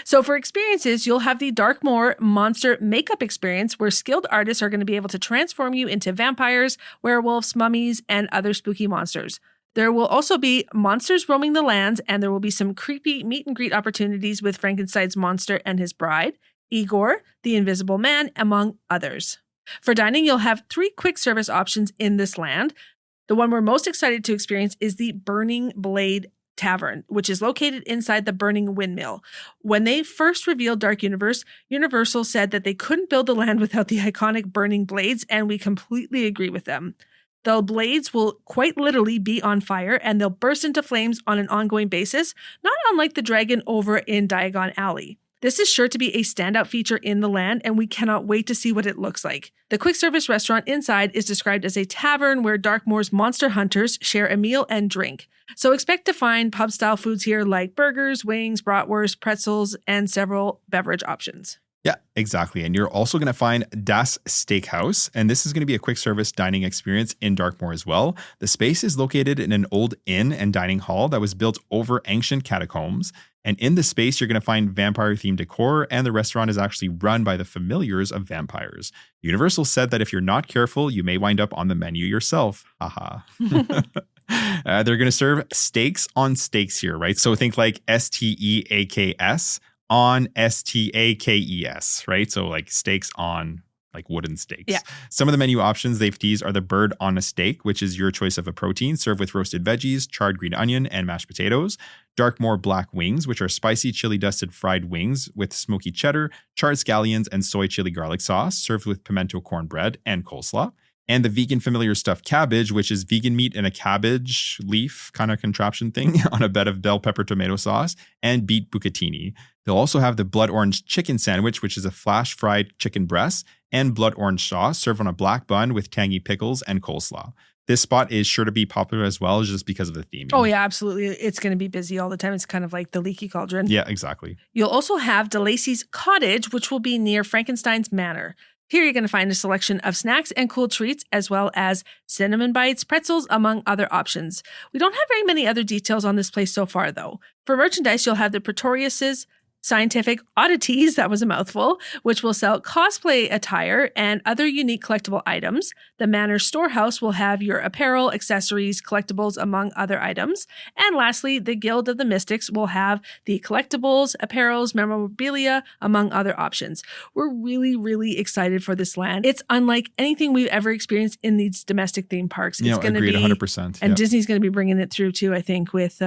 So for experiences, you'll have the Darkmoor Monster Makeup Experience, where skilled artists are going to be able to transform you into vampires, werewolves, mummies, and other spooky monsters. There will also be monsters roaming the lands, and there will be some creepy meet and greet opportunities with Frankenstein's monster and his bride, Igor, the Invisible Man, among others. For dining, you'll have 3 quick service options in this land. The one we're most excited to experience is the Burning Blade Tavern, which is located inside the Burning Windmill. When they first revealed Dark Universe, Universal said that they couldn't build the land without the iconic burning blades, and we completely agree with them. The blades will quite literally be on fire, and they'll burst into flames on an ongoing basis, not unlike the dragon over in Diagon Alley. This is sure to be a standout feature in the land, and we cannot wait to see what it looks like. The quick service restaurant inside is described as a tavern where Darkmoor's monster hunters share a meal and drink. So expect to find pub-style foods here like burgers, wings, bratwurst, pretzels, and several beverage options. Yeah, exactly. And you're also going to find Das Steakhouse, and this is going to be a quick service dining experience in Darkmoor as well. The space is located in an old inn and dining hall that was built over ancient catacombs. And in the space, you're going to find vampire-themed decor, and the restaurant is actually run by the familiars of vampires. Universal said that if you're not careful, you may wind up on the menu yourself. Haha. They're going to serve steaks on steaks here, right? So think like STEAKS on STAKES, right? So like steaks on like wooden steaks. Yeah. Some of the menu options they've teased are the bird on a steak, which is your choice of a protein served with roasted veggies, charred green onion, and mashed potatoes. Darkmoor black wings, which are spicy chili dusted fried wings with smoky cheddar, charred scallions, and soy chili garlic sauce served with pimento cornbread and coleslaw. And the vegan familiar stuffed cabbage, which is vegan meat in a cabbage leaf kind of contraption thing on a bed of bell pepper tomato sauce and beet bucatini. They'll also have the blood orange chicken sandwich, which is a flash fried chicken breast and blood orange sauce served on a black bun with tangy pickles and coleslaw. This spot is sure to be popular as well, just because of the theme. Oh, yeah, absolutely. It's going to be busy all the time. It's kind of like the Leaky Cauldron. Yeah, exactly. You'll also have DeLacy's Cottage, which will be near Frankenstein's Manor. Here you're going to find a selection of snacks and cool treats, as well as cinnamon bites, pretzels, among other options. We don't have very many other details on this place so far, though. For merchandise, you'll have the Pretorius's Scientific Oddities, that was a mouthful, which will sell cosplay attire and other unique collectible items. The Manor Storehouse will have your apparel, accessories, collectibles, among other items. And lastly, the Guild of the Mystics will have the collectibles, apparels, memorabilia, among other options. We're really, really excited for this land. It's unlike anything we've ever experienced in these domestic theme parks. It's going to be 100%. And Disney's going to be bringing it through too, I think, with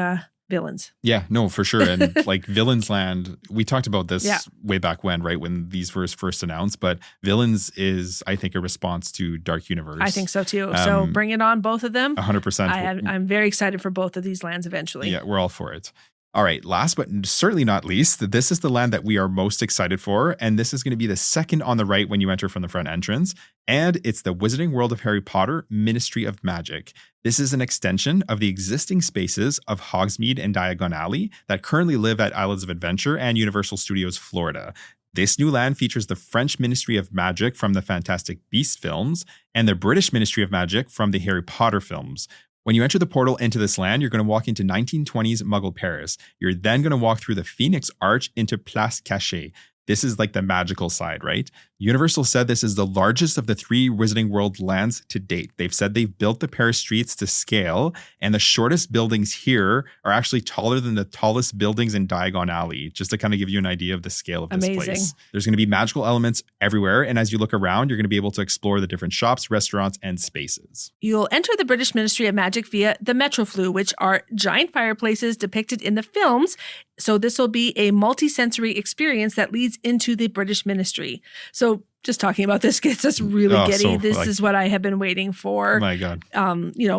Villains. Yeah, no, for sure. And like Villains Land, we talked about this way back when, right? When these were first announced, but Villains is, I think, a response to Dark Universe. I think so too. So bring it on, both of them. 100%. I'm very excited for both of these lands eventually. Yeah, we're all for it. All right, last but certainly not least, this is the land that we are most excited for, and this is going to be the second on the right when you enter from the front entrance, and it's the Wizarding World of Harry Potter Ministry of Magic. This is an extension of the existing spaces of Hogsmeade and Diagon Alley that currently live at Islands of Adventure and Universal Studios Florida. This new land features the French Ministry of Magic from the Fantastic Beasts films and the British Ministry of Magic from the Harry Potter films. When you enter the portal into this land, you're going to walk into 1920s Muggle Paris. You're then going to walk through the Phoenix Arch into Place Cachée. This is like the magical side, right? Universal said this is the largest of the 3 Wizarding World lands to date. They've said they've built the Paris streets to scale, and the shortest buildings here are actually taller than the tallest buildings in Diagon Alley, just to kind of give you an idea of the scale of this place. There's going to be magical elements everywhere, and as you look around, you're going to be able to explore the different shops, restaurants, and spaces. You'll enter the British Ministry of Magic via the Metroflue, which are giant fireplaces depicted in the films. So this will be a multi-sensory experience that leads into the British Ministry. So just talking about this gets us really giddy. This is what I have been waiting for. Oh my God.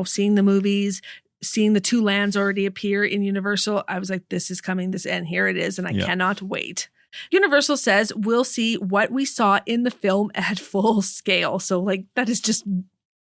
Seeing the movies, seeing the 2 lands already appear in Universal. I was like, this is coming, and here it is. And I cannot wait. Universal says we'll see what we saw in the film at full scale. So that is just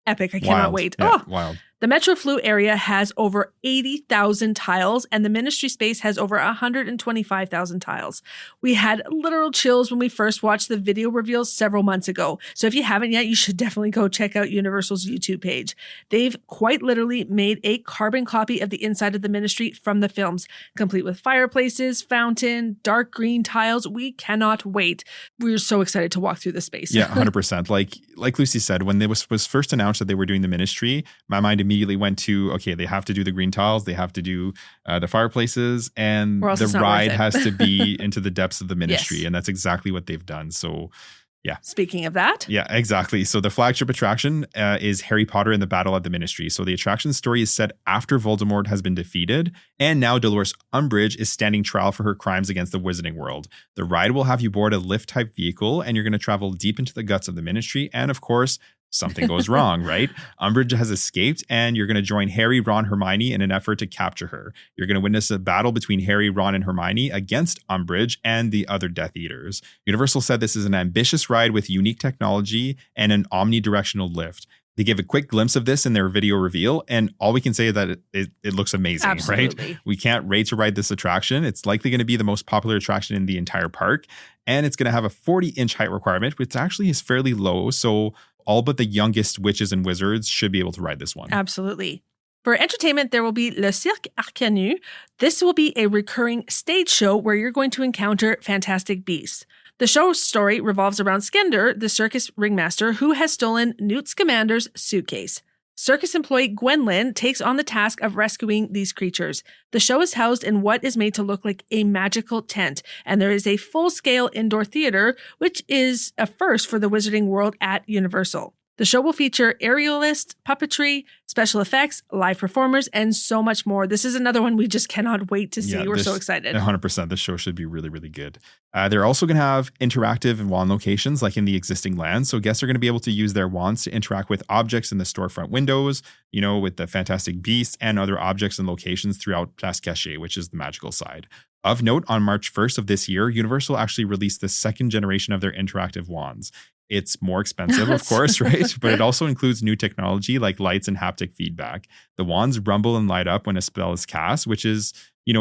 epic. I cannot wait. Yeah, wild. The Metro Flu area has over 80,000 tiles, and the Ministry space has over 125,000 tiles. We had literal chills when we first watched the video reveals several months ago. So if you haven't yet, you should definitely go check out Universal's YouTube page. They've quite literally made a carbon copy of the inside of the Ministry from the films, complete with fireplaces, fountain, dark green tiles. We cannot wait. We're so excited to walk through the space. Yeah, 100%. Like Lucy said, when it was first announced that they were doing the Ministry, my mind immediately went to, okay, they have to do the green tiles, they have to do the fireplaces, and the ride has to be into the depths of the Ministry. Yes. And that's exactly what they've done. So yeah. Speaking of that. Yeah, exactly. So the flagship attraction is Harry Potter and the Battle at the Ministry. So the attraction story is set after Voldemort has been defeated, and now Dolores Umbridge is standing trial for her crimes against the Wizarding World. The ride will have you board a lift-type vehicle, and you're going to travel deep into the guts of the Ministry, and of course, something goes wrong, right? Umbridge has escaped, and you're going to join Harry, Ron, Hermione in an effort to capture her. You're going to witness a battle between Harry, Ron, and Hermione against Umbridge and the other Death Eaters. Universal said this is an ambitious ride with unique technology and an omnidirectional lift. They gave a quick glimpse of this in their video reveal, and all we can say is that it looks amazing, Absolutely. Right? We can't wait to ride this attraction. It's likely going to be the most popular attraction in the entire park, and it's going to have a 40-inch height requirement, which actually is fairly low, so all but the youngest witches and wizards should be able to ride this one. Absolutely. For entertainment, there will be Le Cirque Arcanu. This will be a recurring stage show where you're going to encounter fantastic beasts. The show's story revolves around Skender, the circus ringmaster, who has stolen Newt Scamander's suitcase. Circus employee Gwendolyn takes on the task of rescuing these creatures. The show is housed in what is made to look like a magical tent, and there is a full-scale indoor theater, which is a first for the Wizarding World at Universal. The show will feature aerialists, puppetry, special effects, live performers, and so much more. This is another one we just cannot wait to see. We're so excited. 100%. This show should be really, really good. They're also going to have interactive and wand locations like in the existing land. So guests are going to be able to use their wands to interact with objects in the storefront windows, with the fantastic beasts and other objects and locations throughout Place Cachée, which is the magical side. Of note, on March 1st of this year, Universal actually released the second generation of their interactive wands. It's more expensive, of course, right? But it also includes new technology like lights and haptic feedback. The wands rumble and light up when a spell is cast, which is,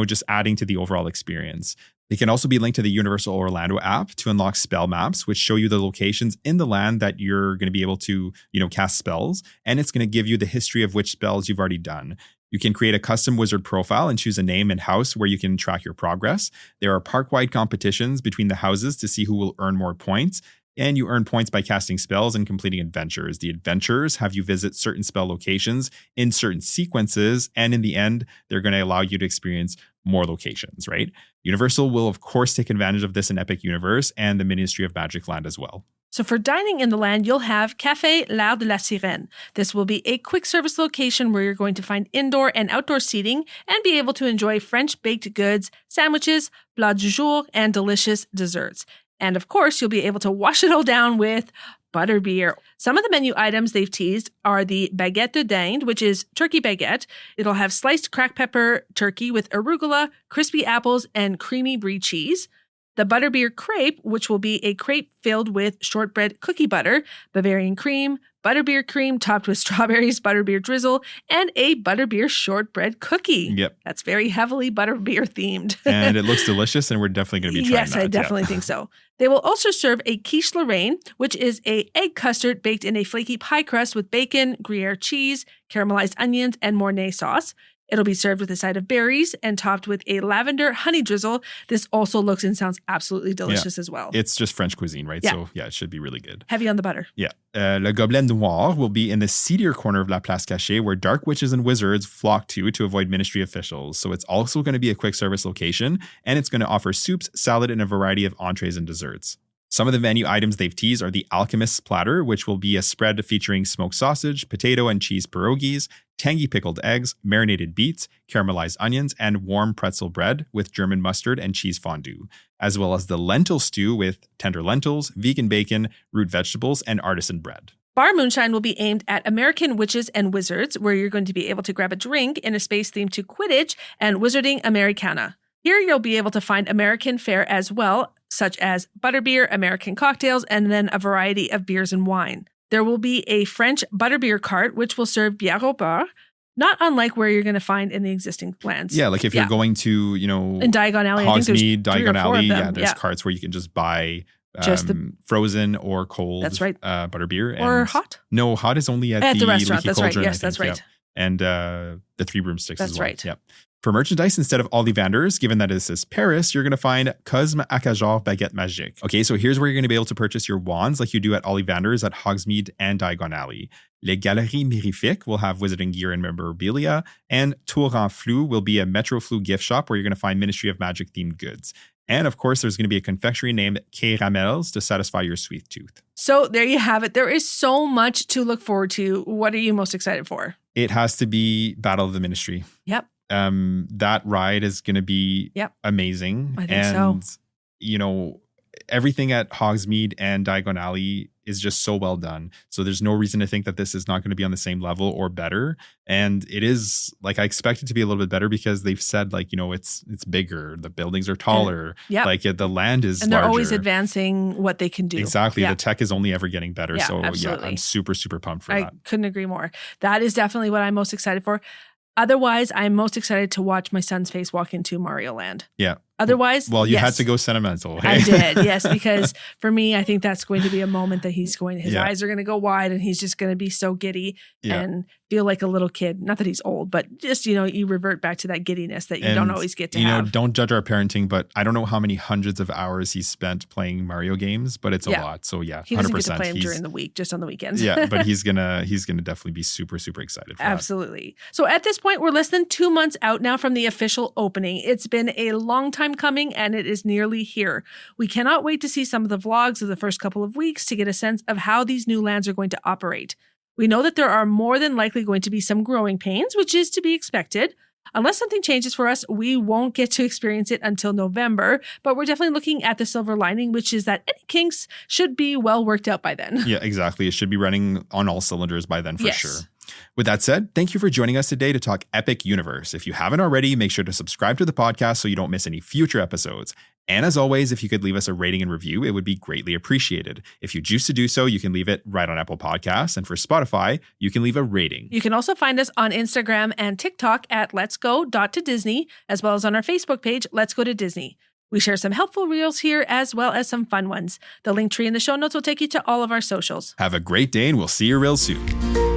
just adding to the overall experience. They can also be linked to the Universal Orlando app to unlock spell maps, which show you the locations in the land that you're going to be able to, cast spells. And it's going to give you the history of which spells you've already done. You can create a custom wizard profile and choose a name and house where you can track your progress. There are park-wide competitions between the houses to see who will earn more points. And you earn points by casting spells and completing adventures. The adventures have you visit certain spell locations in certain sequences. And in the end, they're going to allow you to experience more locations, right? Universal will, of course, take advantage of this in Epic Universe and the Ministry of Magic Land as well. So for dining in the land, you'll have Café L'Art de la Sirène. This will be a quick service location where you're going to find indoor and outdoor seating and be able to enjoy French baked goods, sandwiches, plat du jour, and delicious desserts. And of course, you'll be able to wash it all down with butterbeer. Some of the menu items they've teased are the baguette de dinde, which is turkey baguette. It'll have sliced cracked pepper turkey with arugula, crispy apples, and creamy brie cheese. The butterbeer crepe, which will be a crepe filled with shortbread cookie butter, Bavarian cream, butterbeer cream topped with strawberries, butterbeer drizzle, and a butterbeer shortbread cookie. Yep. That's very heavily butterbeer themed. And it looks delicious, and we're definitely going to be trying that. Yes, I definitely think so. They will also serve a quiche Lorraine, which is a egg custard baked in a flaky pie crust with bacon, Gruyere cheese, caramelized onions, and Mornay sauce. It'll be served with a side of berries and topped with a lavender honey drizzle. This also looks and sounds absolutely delicious as well. It's just French cuisine, right? Yeah. So yeah, it should be really good. Heavy on the butter. Yeah. Le Gobelet Noir will be in the seedier corner of La Place Cachée where dark witches and wizards flock to avoid ministry officials. So it's also going to be a quick service location, and it's going to offer soups, salad, and a variety of entrees and desserts. Some of the menu items they've teased are the Alchemist's Platter, which will be a spread featuring smoked sausage, potato and cheese pierogies, tangy pickled eggs, marinated beets, caramelized onions, and warm pretzel bread with German mustard and cheese fondue, as well as the lentil stew with tender lentils, vegan bacon, root vegetables, and artisan bread. Bar Moonshine will be aimed at American witches and wizards, where you're going to be able to grab a drink in a space themed to Quidditch and Wizarding Americana. Here you'll be able to find American fare as well, such as butterbeer, American cocktails, and then a variety of beers and wine. There will be a French butterbeer cart, which will serve bière au beurre, not unlike where you're going to find in the existing lands. Yeah, like if you're going to, in Diagon Alley, I think there's Hogsmeade, Diagon Alley, there's Yeah. carts where you can just buy Just frozen or cold That's right. butterbeer. Or hot? No, hot is only at the restaurant. Leaky That's right. Cauldron, Yes, I think. that's right. Yep. And the Three Broomsticks That's as well. right. Yep. For merchandise, instead of Ollivanders, given that this is Paris, you're going to find Cosme Acajor Baguette Magique. Okay, so here's where you're going to be able to purchase your wands like you do at Ollivanders at Hogsmeade and Diagon Alley. Les Galeries Mirifiques will have wizarding gear and memorabilia, and Tour en Flou will be a Metro Flou gift shop where you're going to find Ministry of Magic themed goods. And of course, there's going to be a confectionery named Caramels to satisfy your sweet tooth. So there you have it. There is so much to look forward to. What are you most excited for? It has to be Battle of the Ministry. Yep. That ride is going to be amazing. I think so. You know, everything at Hogsmeade and Diagon Alley is just so well done. So there's no reason to think that this is not going to be on the same level or better. And it is, like, I expect it to be a little bit better because they've said, like, you know, it's bigger, the buildings are taller, like the land is and they're larger. always advancing what they can do. Exactly. The tech is only ever getting better. Yeah, so absolutely. I'm super, super pumped for that. I couldn't agree more. That is definitely what I'm most excited for. Otherwise, I'm most excited to watch my son's face walk into Mario Land. Yeah. Otherwise, well, you had to go sentimental. Hey? I did, yes, because for me, I think that's going to be a moment that his eyes are going to go wide and he's just going to be so giddy and feel like a little kid. Not that he's old, but just, you know, you revert back to that giddiness that you don't always get to have. You know, don't judge our parenting, but I don't know how many hundreds of hours he's spent playing Mario games, but it's a lot. So yeah, 100%. He doesn't get to play him during the week, just on the weekends. Yeah, but he's gonna definitely be super, super excited for Absolutely. That. So at this point, we're less than 2 months out now from the official opening. It's been a long time coming and it is nearly here. We cannot wait to see some of the vlogs of the first couple of weeks to get a sense of how these new lands are going to operate. We know that there are more than likely going to be some growing pains, which is to be expected. Unless something changes for us, we won't get to experience it until November, but we're definitely looking at the silver lining, which is that any kinks should be well worked out by then. Yeah, exactly. It should be running on all cylinders by then for sure. With that said, thank you for joining us today to talk Epic Universe. If you haven't already, make sure to subscribe to the podcast so you don't miss any future episodes. And as always, if you could leave us a rating and review, it would be greatly appreciated. If you choose to do so, you can leave it right on Apple Podcasts. And for Spotify, you can leave a rating. You can also find us on Instagram and TikTok at Let's Go.to-Disney, as well as on our Facebook page, Let's Go to Disney. We share some helpful reels here as well as some fun ones. The link tree in the show notes will take you to all of our socials. Have a great day and we'll see you real soon.